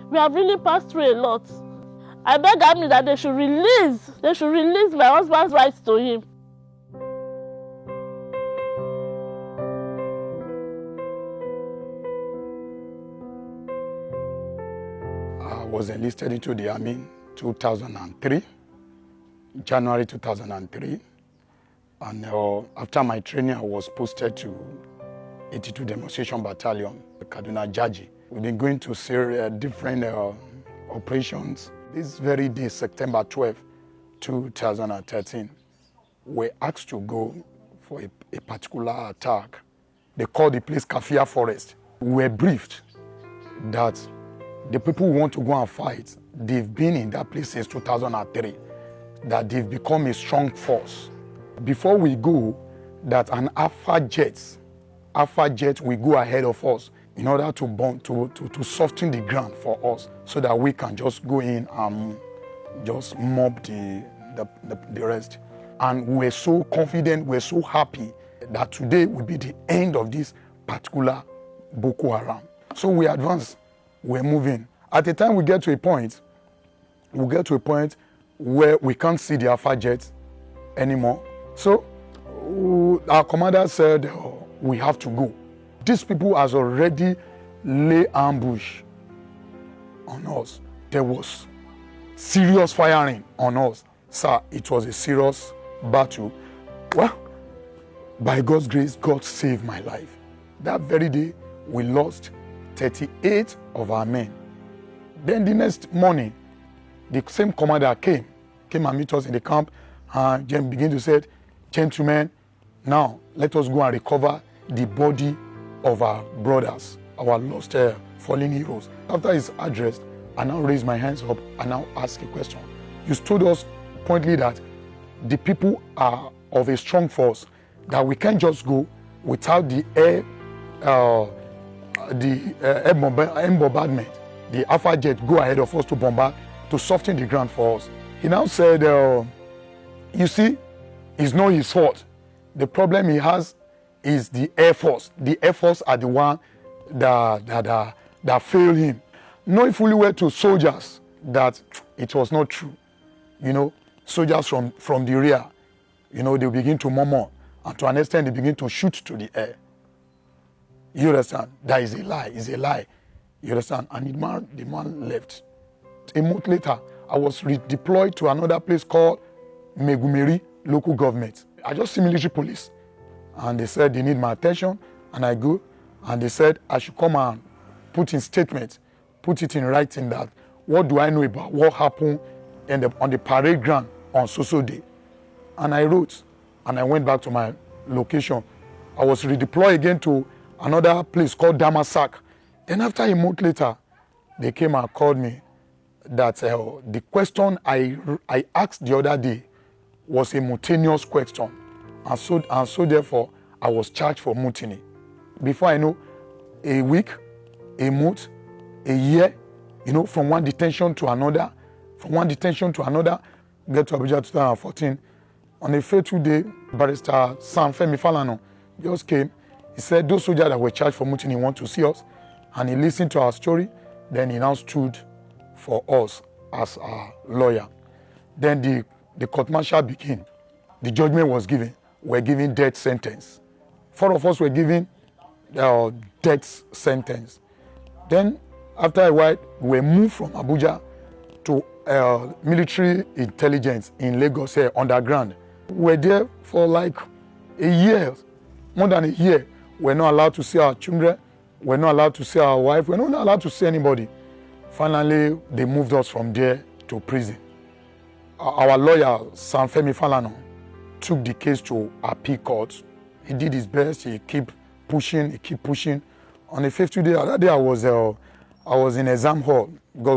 We have really passed through a lot. I beg Army that they should release my husband's rights to him. I was enlisted into the Army 2003, January 2003. And after my training, I was posted to 82 Demonstration Battalion, Kaduna Jaji. We've been going to different operations. This very day, September 12, 2013, we're asked to go for a particular attack. They call the place Kafia Forest. We were briefed that the people who want to go and fight, they've been in that place since 2003, that they've become a strong force. Before we go, that an Alpha jet will go ahead of us in order to soften the ground for us so that we can just go in and just mob the rest. And we're so confident, we're so happy that today will be the end of this particular Boko Haram. So we advance, we're moving. At the time we get to a point where we can't see the Alpha jet anymore. So our commander said, we have to go. These people has already laid ambush on us. There was serious firing on us. Sir, it was a serious battle. Well, by God's grace, God saved my life. That very day, we lost 38 of our men. Then the next morning, the same commander came and meet us in the camp and then began to say, gentlemen, now let us go and recover the body of our brothers, our lost fallen heroes. After his address, I now raise my hands up and now ask a question. You told us pointedly that the people are of a strong force, that we can't just go without the air bombardment. The Alpha jet go ahead of us to bombard, to soften the ground for us. He now said, you see, it's not his fault. The problem he has is the Air Force. The Air Force are the one that failed him. Knowing fully well to soldiers that it was not true. You know, soldiers from the rear, you know, they begin to murmur, and to an extent they begin to shoot to the air. You understand? That is a lie. It's a lie. You understand? And the man left. A month later, I was redeployed to another place called Megumeri local government. I just see military police, and they said they need my attention, and I go, and they said I should come and put in statement, put it in writing that what do I know about what happened on the parade ground on so day. And I wrote, and I went back to my location. I was redeployed again to another place called Damasak. Then after a month later, they came and called me that the question I asked the other day was a mutinous question. And so therefore, I was charged for mutiny. Before I know, a week, a month, a year, you know, from one detention to another, get to Abuja 2014. On a fateful day, Barrister Sam Femi Falana just came. He said, those soldiers that were charged for mutiny want to see us. And he listened to our story. Then he now stood for us as our lawyer. Then the court martial began. The judgment was given. We're given death sentence. 4 of us were given death sentence. Then, after a while, we were moved from Abuja to military intelligence in Lagos here, underground. We were there for like a year, more than a year. We're not allowed to see our children. We're not allowed to see our wife. We're not allowed to see anybody. Finally, they moved us from there to prison. Our lawyer, Sam Femi Falana, took the case to appeal court. He did his best. He kept pushing. On the 50th day, that day I was in exam hall because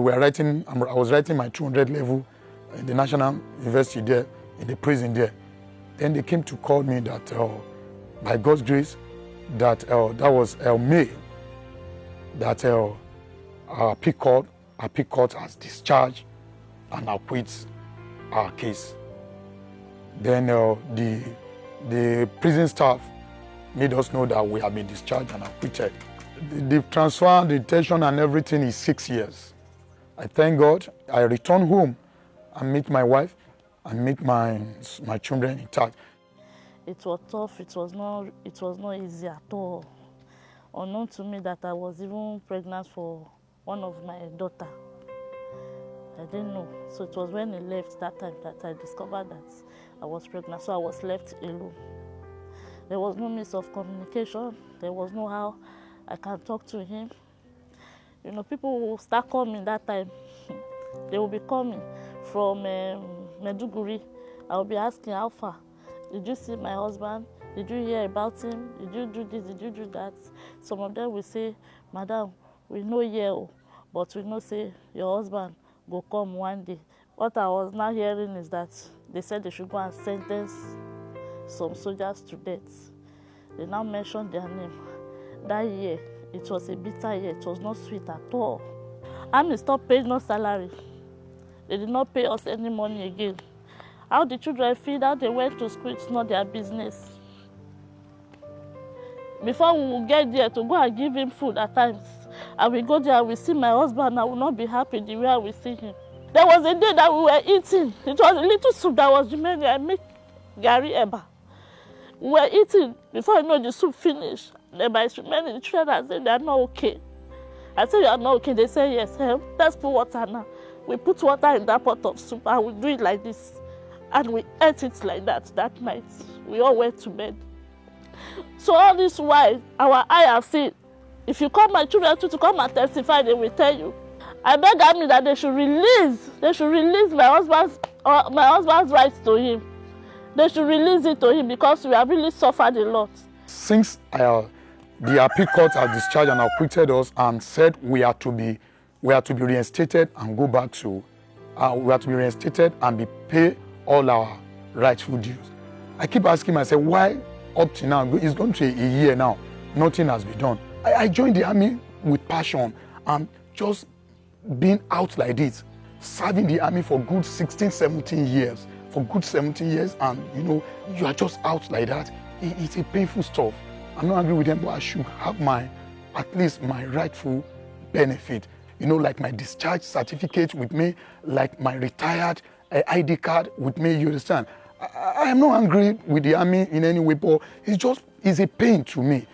I was writing my 200 level in the National University there, in the prison there. Then they came to call me that by God's grace, that was May, that our appeal court has discharged and acquits our case. Then the prison staff made us know that we have been discharged and acquitted. The transfer, the detention and everything is 6 years. I thank God. I return home and meet my wife and meet my children intact. It was tough. It was not easy at all. Unknown to me that I was even pregnant for one of my daughter. I didn't know. So it was when he left that time that I discovered that I was pregnant. So I was left alone. There was no means of communication. There was no how I can talk to him. You know, people will start coming that time. They will be coming from Meduguri. I will be asking, how far? Did you see my husband? Did you hear about him? Did you do this? Did you do that? Some of them will say, Madam, we know you, but we know say your husband will come one day. What I was now hearing is that they said they should go and sentence some soldiers to death. They now mentioned their name. That year, it was a bitter year. It was not sweet at all. Army stopped paying no salary. They did not pay us any money again. How the children feed, how they went to school, it's not their business. Before we will get there to go and give him food at times, I will go there, I will see my husband, I will not be happy the way I will see him. There was a day that we were eating. It was a little soup that was remaining. I make Gary Eba. We were eating. Before I know the soup finished, the Eba is remaining. The children said they are not okay. I said, you are not okay. They said, yes. Let's put water now. We put water in that pot of soup and we do it like this. And we ate it like that night. We all went to bed. So all this while, our eye have seen. If you call my children to come and testify, they will tell you. I beg Army that they should release my husband's rights to him. They should release it to him because we have really suffered a lot. Since the appeal court has discharged and acquitted us and said we are to be reinstated and go back to, we are to be reinstated and be paid all our rightful dues. I keep asking myself, why up to now, it's gone to a year now, nothing has been done. I joined the army with passion and just being out like this, serving the army for good 16, 17 years, and you know, you are just out like that. It's a painful stuff. I'm not angry with them, but I should have at least my rightful benefit. You know, like my discharge certificate with me, like my retired ID card with me, you understand? I am not angry with the army in any way, but it's a pain to me.